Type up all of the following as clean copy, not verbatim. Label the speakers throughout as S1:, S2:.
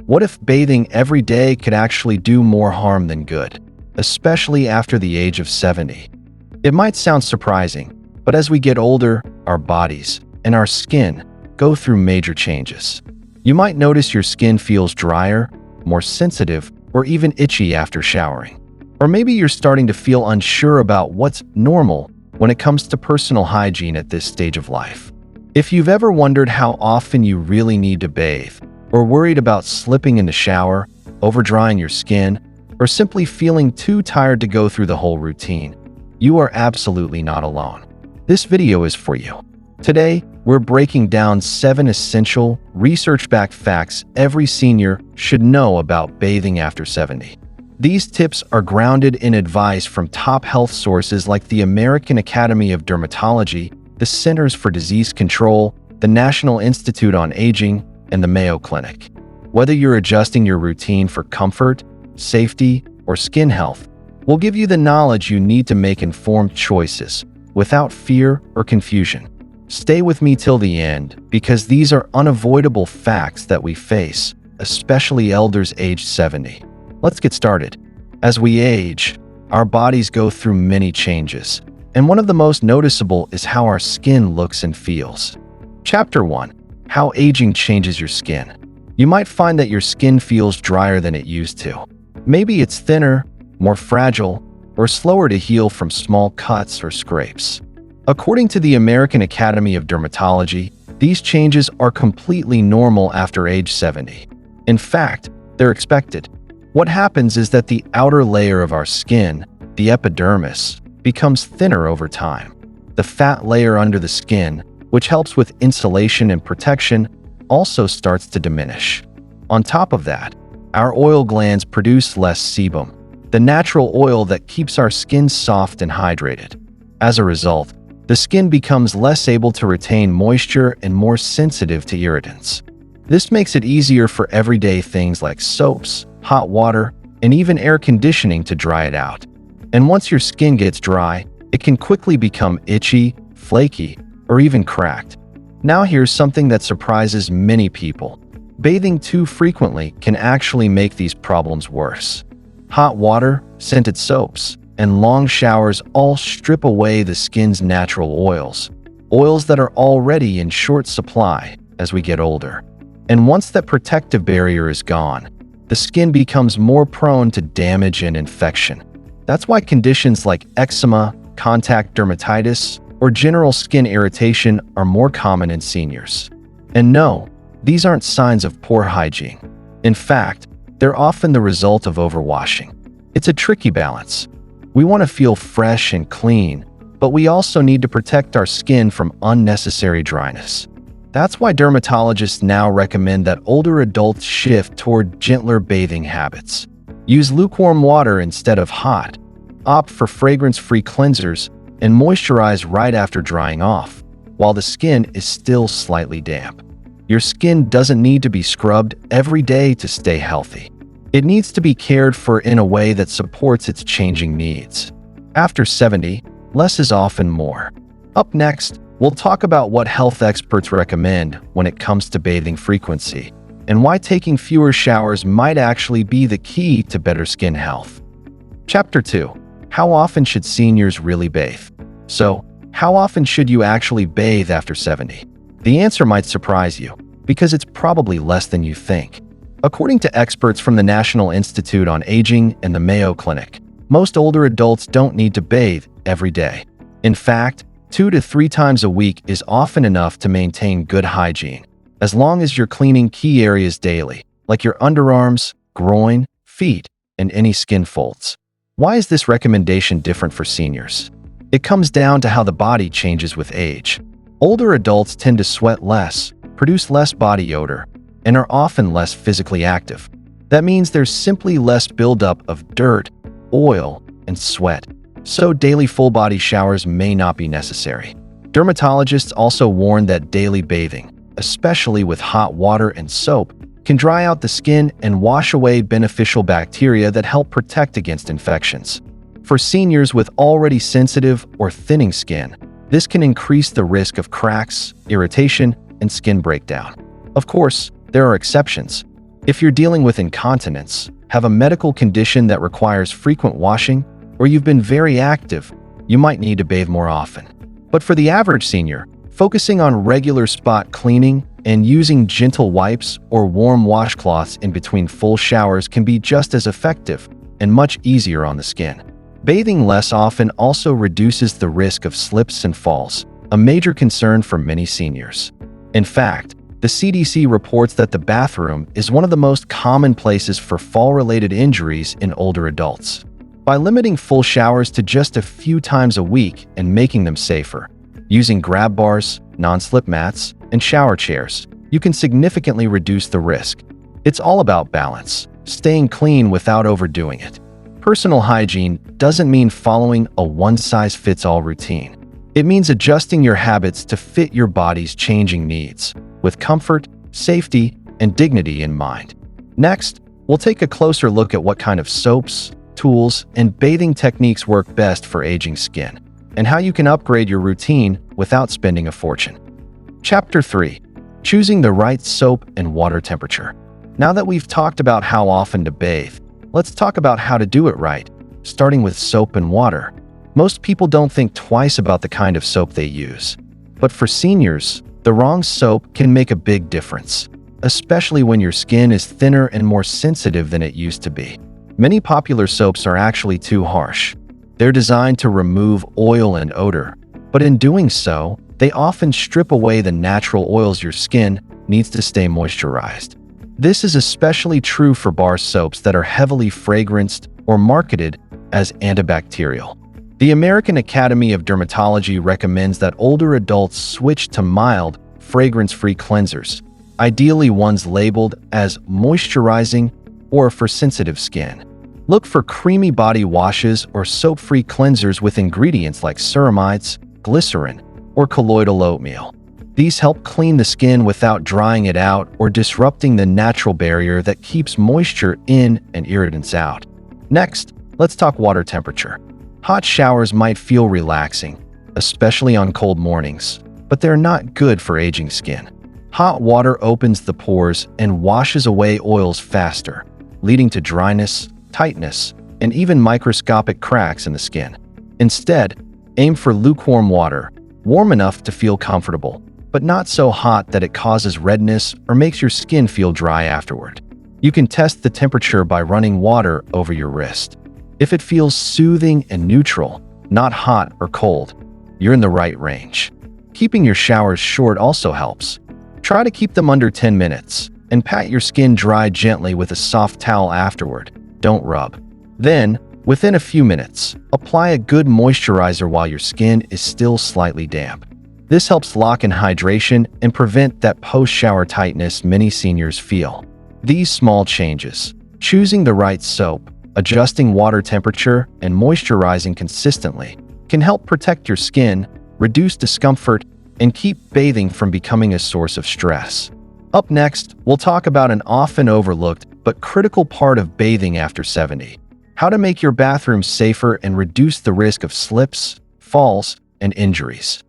S1: What if bathing every day could actually do more harm than good, especially after the age of 70? It might sound surprising, but as we get older, our bodies and our skin go through major changes. You might notice your skin feels drier, more sensitive, or even itchy after showering. Or maybe you're starting to feel unsure about what's normal when it comes to personal hygiene at this stage of life. If you've ever wondered how often you really need to bathe, or worried about slipping in the shower, overdrying your skin, or simply feeling too tired to go through the whole routine, you are absolutely not alone. This video is for you. Today, we're breaking down 7 essential, research-backed facts every senior should know about bathing after 70. These tips are grounded in advice from top health sources like the American Academy of Dermatology, the Centers for Disease Control, the National Institute on Aging, and the Mayo Clinic. Whether you're adjusting your routine for comfort, safety, or skin health, we'll give you the knowledge you need to make informed choices without fear or confusion. Stay with me till the end because these are unavoidable facts that we face, especially elders aged 70. Let's get started. As we age, our bodies go through many changes, and one of the most noticeable is how our skin looks and feels. Chapter 1. How aging changes your skin. You might find that your skin feels drier than it used to. Maybe it's thinner, more fragile, or slower to heal from small cuts or scrapes. According to the American Academy of Dermatology, these changes are completely normal after age 70. In fact, they're expected. What happens is that the outer layer of our skin, the epidermis, becomes thinner over time. The fat layer under the skin, which helps with insulation and protection, also starts to diminish. On top of that, our oil glands produce less sebum, the natural oil that keeps our skin soft and hydrated. As a result, the skin becomes less able to retain moisture and more sensitive to irritants. This makes it easier for everyday things like soaps, hot water, and even air conditioning to dry it out. And once your skin gets dry, it can quickly become itchy, flaky, or even cracked. Now here's something that surprises many people. Bathing too frequently can actually make these problems worse. Hot water, scented soaps, and long showers all strip away the skin's natural oils that are already in short supply as we get older. And once that protective barrier is gone, the skin becomes more prone to damage and infection. That's why conditions like eczema, contact dermatitis, or general skin irritation are more common in seniors. And no, these aren't signs of poor hygiene. In fact, they're often the result of overwashing. It's a tricky balance. We want to feel fresh and clean, but we also need to protect our skin from unnecessary dryness. That's why dermatologists now recommend that older adults shift toward gentler bathing habits. Use lukewarm water instead of hot. Opt for fragrance-free cleansers and moisturize right after drying off, while the skin is still slightly damp. Your skin doesn't need to be scrubbed every day to stay healthy. It needs to be cared for in a way that supports its changing needs. After 70, less is often more. Up next, we'll talk about what health experts recommend when it comes to bathing frequency, and why taking fewer showers might actually be the key to better skin health. Chapter 2. How often should seniors really bathe? So, how often should you actually bathe after 70? The answer might surprise you, because it's probably less than you think. According to experts from the National Institute on Aging and the Mayo Clinic, most older adults don't need to bathe every day. In fact, 2 to 3 times a week is often enough to maintain good hygiene, as long as you're cleaning key areas daily, like your underarms, groin, feet, and any skin folds. Why is this recommendation different for seniors? It comes down to how the body changes with age. Older adults tend to sweat less, produce less body odor, and are often less physically active. That means there's simply less buildup of dirt, oil, and sweat, so daily full-body showers may not be necessary. Dermatologists also warn that daily bathing, especially with hot water and soap, can dry out the skin and wash away beneficial bacteria that help protect against infections. For seniors with already sensitive or thinning skin, this can increase the risk of cracks, irritation, and skin breakdown. Of course, there are exceptions. If you're dealing with incontinence, have a medical condition that requires frequent washing, or you've been very active, you might need to bathe more often. But for the average senior, focusing on regular spot cleaning and using gentle wipes or warm washcloths in between full showers can be just as effective and much easier on the skin. Bathing less often also reduces the risk of slips and falls, a major concern for many seniors. In fact, the CDC reports that the bathroom is one of the most common places for fall-related injuries in older adults. By limiting full showers to just a few times a week and making them safer, using grab bars, non-slip mats, and shower chairs, you can significantly reduce the risk. It's all about balance, staying clean without overdoing it. Personal hygiene doesn't mean following a one-size-fits-all routine. It means adjusting your habits to fit your body's changing needs, with comfort, safety, and dignity in mind. Next, we'll take a closer look at what kind of soaps, tools, and bathing techniques work best for aging skin, and how you can upgrade your routine without spending a fortune. Chapter 3. Choosing the right soap and water temperature. Now that we've talked about how often to bathe, let's talk about how to do it right, starting with soap and water. Most people don't think twice about the kind of soap they use. But for seniors, the wrong soap can make a big difference, especially when your skin is thinner and more sensitive than it used to be. Many popular soaps are actually too harsh. They're designed to remove oil and odor, but in doing so, they often strip away the natural oils your skin needs to stay moisturized. This is especially true for bar soaps that are heavily fragranced or marketed as antibacterial. The American Academy of Dermatology recommends that older adults switch to mild, fragrance-free cleansers, ideally ones labeled as moisturizing or for sensitive skin. Look for creamy body washes or soap-free cleansers with ingredients like ceramides, glycerin, or colloidal oatmeal. These help clean the skin without drying it out or disrupting the natural barrier that keeps moisture in and irritants out. Next, let's talk water temperature. Hot showers might feel relaxing, especially on cold mornings, but they're not good for aging skin. Hot water opens the pores and washes away oils faster, leading to dryness, tightness, and even microscopic cracks in the skin. Instead, aim for lukewarm water, warm enough to feel comfortable, but not so hot that it causes redness or makes your skin feel dry afterward. You can test the temperature by running water over your wrist. If it feels soothing and neutral, not hot or cold, you're in the right range. Keeping your showers short also helps. Try to keep them under 10 minutes and pat your skin dry gently with a soft towel afterward. Don't rub. Then, within a few minutes, apply a good moisturizer while your skin is still slightly damp. This helps lock in hydration and prevent that post-shower tightness many seniors feel. These small changes, choosing the right soap, adjusting water temperature, and moisturizing consistently, can help protect your skin, reduce discomfort, and keep bathing from becoming a source of stress. Up next, we'll talk about an often overlooked but critical part of bathing after 70. How to make your bathroom safer and reduce the risk of slips, falls, and injuries.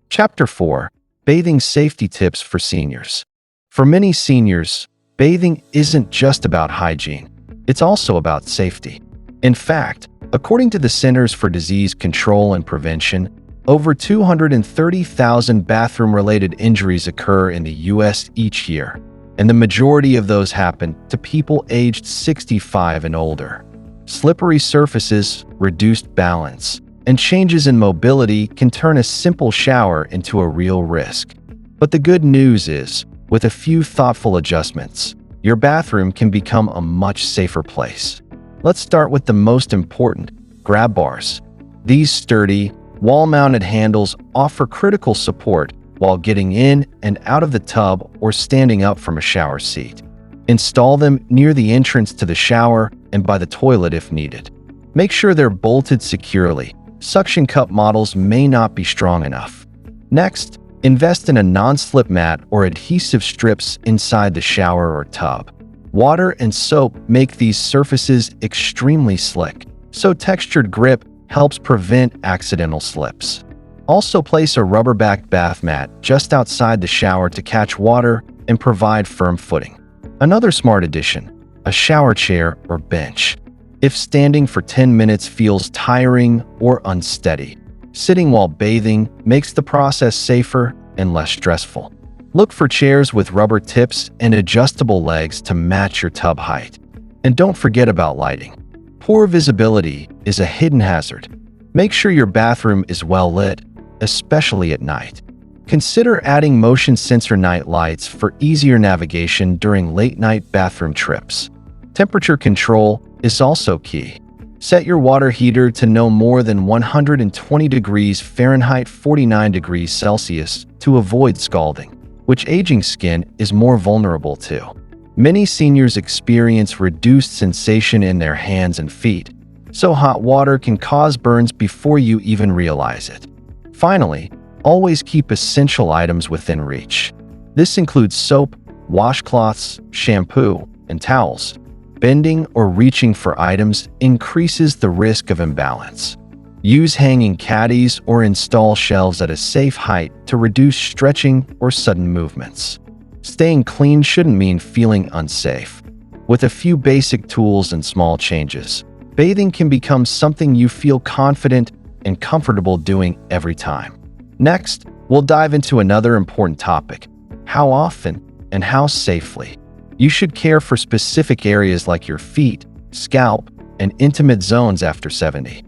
S1: Chapter 4. Bathing Safety Tips for Seniors. For many seniors, bathing isn't just about hygiene. It's also about safety. In fact, according to the Centers for Disease Control and Prevention, over 230,000 bathroom-related injuries occur in the U.S. each year, and the majority of those happen to people aged 65 and older. Slippery surfaces, reduced balance, and changes in mobility can turn a simple shower into a real risk. But the good news is, with a few thoughtful adjustments, your bathroom can become a much safer place. Let's start with the most important, grab bars. These sturdy, wall-mounted handles offer critical support while getting in and out of the tub or standing up from a shower seat. Install them near the entrance to the shower and by the toilet if needed. Make sure they're bolted securely. Suction cup models may not be strong enough. Next, invest in a non-slip mat or adhesive strips inside the shower or tub. Water and soap make these surfaces extremely slick, so textured grip helps prevent accidental slips. Also place a rubber-backed bath mat just outside the shower to catch water and provide firm footing. Another smart addition: a shower chair or bench. If standing for 10 minutes feels tiring or unsteady, sitting while bathing makes the process safer and less stressful. Look for chairs with rubber tips and adjustable legs to match your tub height. And don't forget about lighting. Poor visibility is a hidden hazard. Make sure your bathroom is well lit, especially at night. Consider adding motion sensor night lights for easier navigation during late-night bathroom trips. Temperature control is also key. Set your water heater to no more than 120 degrees Fahrenheit 49 degrees Celsius to avoid scalding, which aging skin is more vulnerable to. Many seniors experience reduced sensation in their hands and feet, so hot water can cause burns before you even realize it. Finally, always keep essential items within reach. This includes soap, washcloths, shampoo, and towels. Bending or reaching for items increases the risk of imbalance. Use hanging caddies or install shelves at a safe height to reduce stretching or sudden movements. Staying clean shouldn't mean feeling unsafe. With a few basic tools and small changes, bathing can become something you feel confident and comfortable doing every time. Next, we'll dive into another important topic: how often and how safely. You should care for specific areas like your feet, scalp, and intimate zones after 70.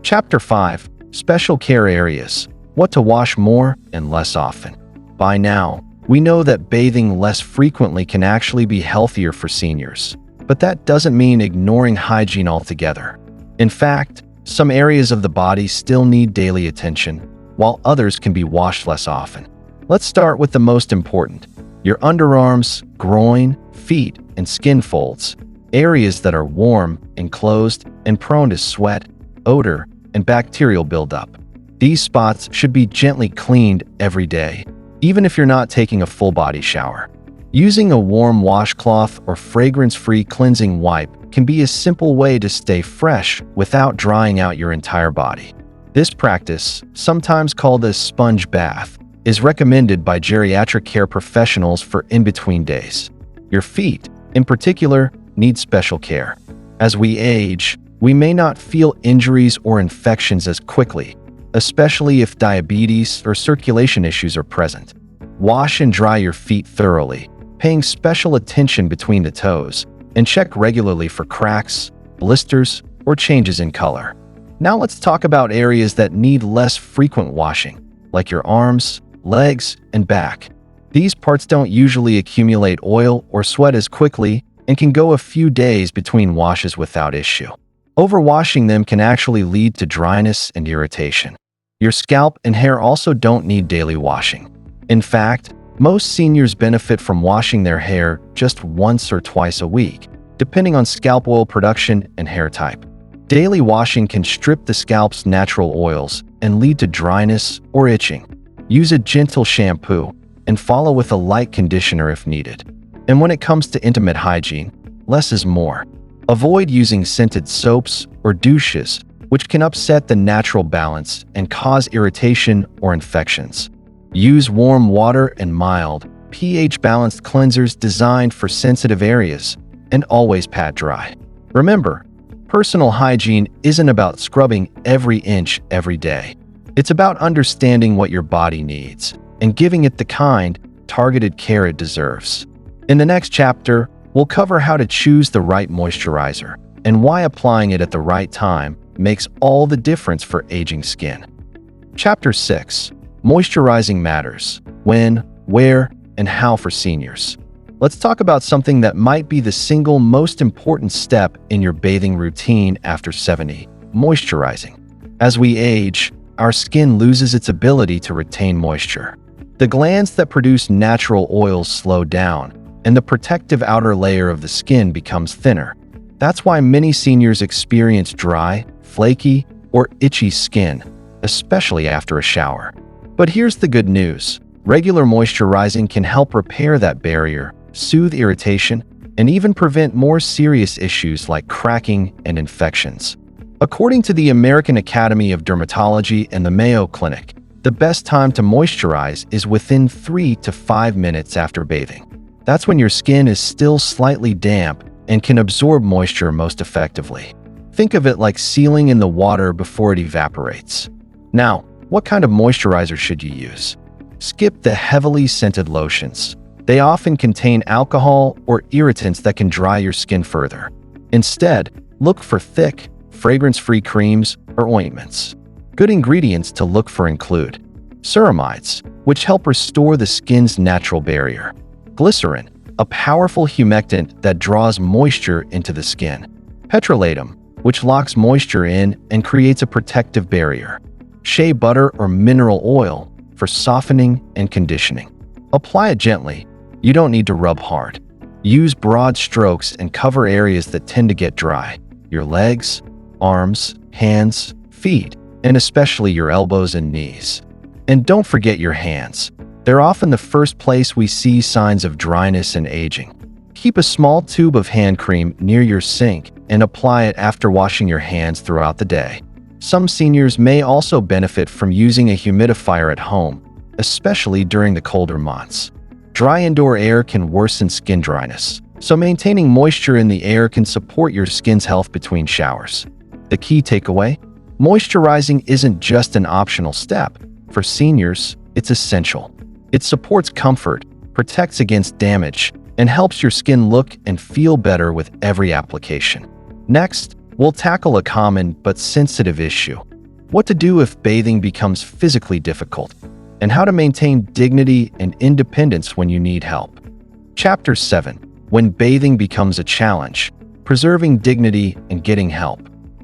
S1: Chapter 5: Special Care Areas. What to wash more and less often. By now, we know that bathing less frequently can actually be healthier for seniors, but that doesn't mean ignoring hygiene altogether. In fact, some areas of the body still need daily attention, while others can be washed less often. Let's start with the most important: your underarms, groin, feet, and skin folds, areas that are warm, enclosed, and prone to sweat, odor, and bacterial buildup. These spots should be gently cleaned every day, even if you're not taking a full body shower. Using a warm washcloth or fragrance-free cleansing wipe can be a simple way to stay fresh without drying out your entire body. This practice, sometimes called a sponge bath, is recommended by geriatric care professionals for in-between days. Your feet, in particular, need special care. As we age, we may not feel injuries or infections as quickly, especially if diabetes or circulation issues are present. Wash and dry your feet thoroughly, paying special attention between the toes, and check regularly for cracks, blisters, or changes in color. Now let's talk about areas that need less frequent washing, like your arms, legs, and back. These parts don't usually accumulate oil or sweat as quickly and can go a few days between washes without issue. Overwashing them can actually lead to dryness and irritation. Your scalp and hair also don't need daily washing. In fact, most seniors benefit from washing their hair just once or twice a week, depending on scalp oil production and hair type. Daily washing can strip the scalp's natural oils and lead to dryness or itching. Use a gentle shampoo and follow with a light conditioner if needed. And when it comes to intimate hygiene, less is more. Avoid using scented soaps or douches, which can upset the natural balance and cause irritation or infections. Use warm water and mild, pH-balanced cleansers designed for sensitive areas, and always pat dry. Remember, personal hygiene isn't about scrubbing every inch every day. It's about understanding what your body needs and giving it the kind, targeted care it deserves. In the next chapter, we'll cover how to choose the right moisturizer and why applying it at the right time makes all the difference for aging skin. Chapter 6: Moisturizing Matters: When, Where, and How for Seniors. Let's talk about something that might be the single most important step in your bathing routine after 70: moisturizing. As we age, our skin loses its ability to retain moisture. The glands that produce natural oils slow down, and the protective outer layer of the skin becomes thinner. That's why many seniors experience dry, flaky, or itchy skin, especially after a shower. But here's the good news: regular moisturizing can help repair that barrier, soothe irritation, and even prevent more serious issues like cracking and infections. According to the American Academy of Dermatology and the Mayo Clinic, the best time to moisturize is within 3 to 5 minutes after bathing. That's when your skin is still slightly damp and can absorb moisture most effectively. Think of it like sealing in the water before it evaporates. Now, what kind of moisturizer should you use? Skip the heavily scented lotions. They often contain alcohol or irritants that can dry your skin further. Instead, look for thick, fragrance-free creams or ointments. Good ingredients to look for include ceramides, which help restore the skin's natural barrier; glycerin, a powerful humectant that draws moisture into the skin; petrolatum, which locks moisture in and creates a protective barrier; shea butter or mineral oil for softening and conditioning. Apply it gently. You don't need to rub hard. Use broad strokes and cover areas that tend to get dry: your legs, arms, hands, feet, and especially your elbows and knees. And don't forget your hands. They're often the first place we see signs of dryness and aging. Keep a small tube of hand cream near your sink and apply it after washing your hands throughout the day. Some seniors may also benefit from using a humidifier at home, especially during the colder months. Dry indoor air can worsen skin dryness, so maintaining moisture in the air can support your skin's health between showers. The key takeaway? Moisturizing isn't just an optional step. For seniors, it's essential. It supports comfort, protects against damage, and helps your skin look and feel better with every application. Next, we'll tackle a common but sensitive issue: what to do if bathing becomes physically difficult, and how to maintain dignity and independence when you need help. Chapter 7: When bathing becomes a challenge, preserving dignity and getting help.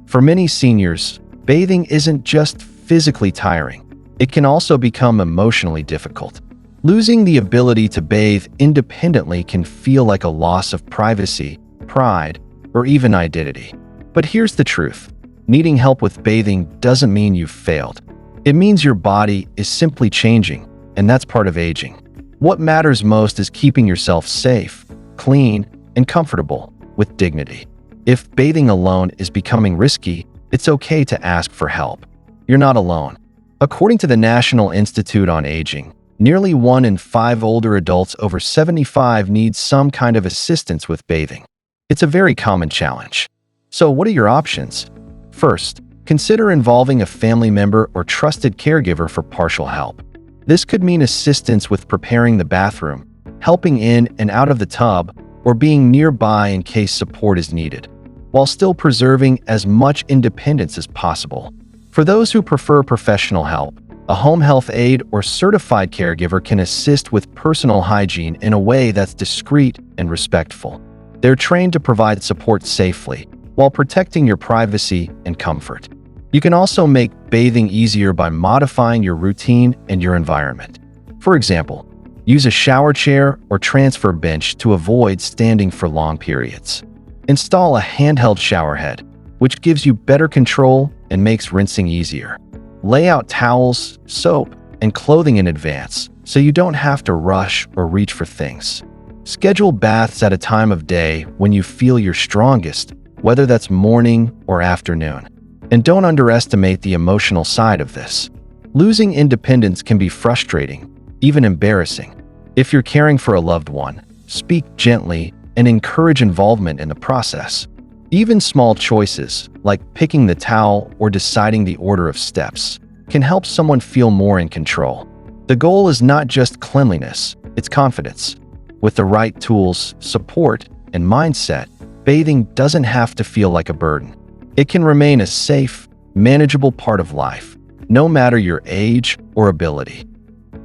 S1: For many seniors, bathing isn't just physically tiring. It can also become emotionally difficult. Losing the ability to bathe independently can feel like a loss of privacy, pride, or even identity. But here's the truth: needing help with bathing doesn't mean you've failed. It means your body is simply changing, and that's part of aging. What matters most is keeping yourself safe, clean, and comfortable with dignity. If bathing alone is becoming risky, it's okay to ask for help. You're not alone. According to the National Institute on Aging, nearly 1 in 5 older adults over 75 need some kind of assistance with bathing. It's a very common challenge. So what are your options? First, consider involving a family member or trusted caregiver for partial help. This could mean assistance with preparing the bathroom, helping in and out of the tub, or being nearby in case support is needed, while still preserving as much independence as possible. For those who prefer professional help, a home health aide or certified caregiver can assist with personal hygiene in a way that's discreet and respectful. They're trained to provide support safely, while protecting your privacy and comfort. You can also make bathing easier by modifying your routine and your environment. For example, use a shower chair or transfer bench to avoid standing for long periods. Install a handheld shower head, which gives you better control and makes rinsing easier. Lay out towels, soap, and clothing in advance so you don't have to rush or reach for things. Schedule baths at a time of day when you feel your strongest, whether that's morning or afternoon. And don't underestimate the emotional side of this. Losing independence can be frustrating, even embarrassing. If you're caring for a loved one, speak gently and encourage involvement in the process. Even small choices, like picking the towel or deciding the order of steps, can help someone feel more in control. The goal is not just cleanliness, it's confidence. With the right tools, support, and mindset, bathing doesn't have to feel like a burden. It can remain a safe, manageable part of life, no matter your age or ability.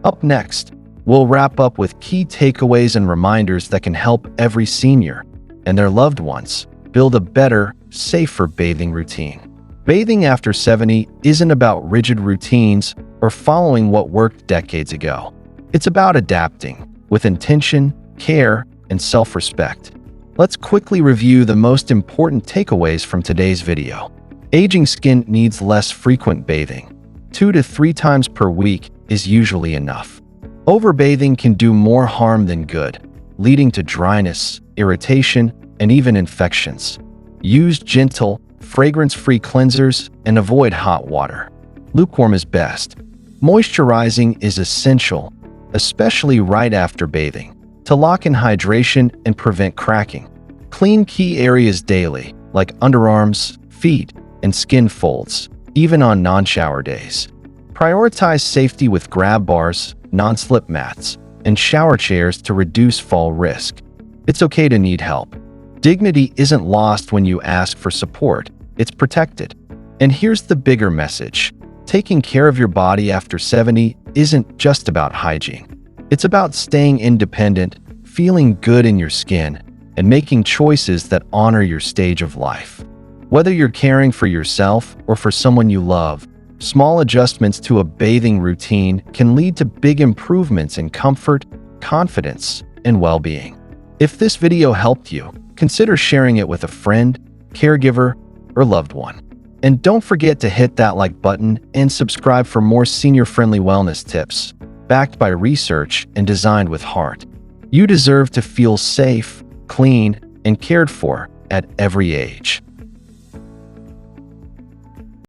S1: Up next, we'll wrap up with key takeaways and reminders that can help every senior and their loved ones build a better, safer bathing routine. Bathing after 70 isn't about rigid routines or following what worked decades ago. It's about adapting with intention, care, and self-respect. Let's quickly review the most important takeaways from today's video. Aging skin needs less frequent bathing. 2 to 3 times per week is usually enough. Overbathing can do more harm than good, leading to dryness, irritation, and even infections. Use gentle, fragrance-free cleansers and avoid hot water. Lukewarm is best. Moisturizing is essential, especially right after bathing, to to lock in hydration and prevent cracking. Clean key areas daily, like underarms, feet, and skin folds, even on non-shower days. Prioritize safety with grab bars, non-slip mats, and shower chairs to reduce fall risk. It's okay to need help. Dignity isn't lost when you ask for support, it's protected. And here's the bigger message. Taking care of your body after 70 isn't just about hygiene. It's about staying independent, feeling good in your skin, and making choices that honor your stage of life. Whether you're caring for yourself or for someone you love, small adjustments to a bathing routine can lead to big improvements in comfort, confidence, and well-being. If this video helped you, consider sharing it with a friend, caregiver, or loved one. And don't forget to hit that like button and subscribe for more senior-friendly wellness tips, backed by research and designed with heart. You deserve to feel safe, clean, and cared for at every age.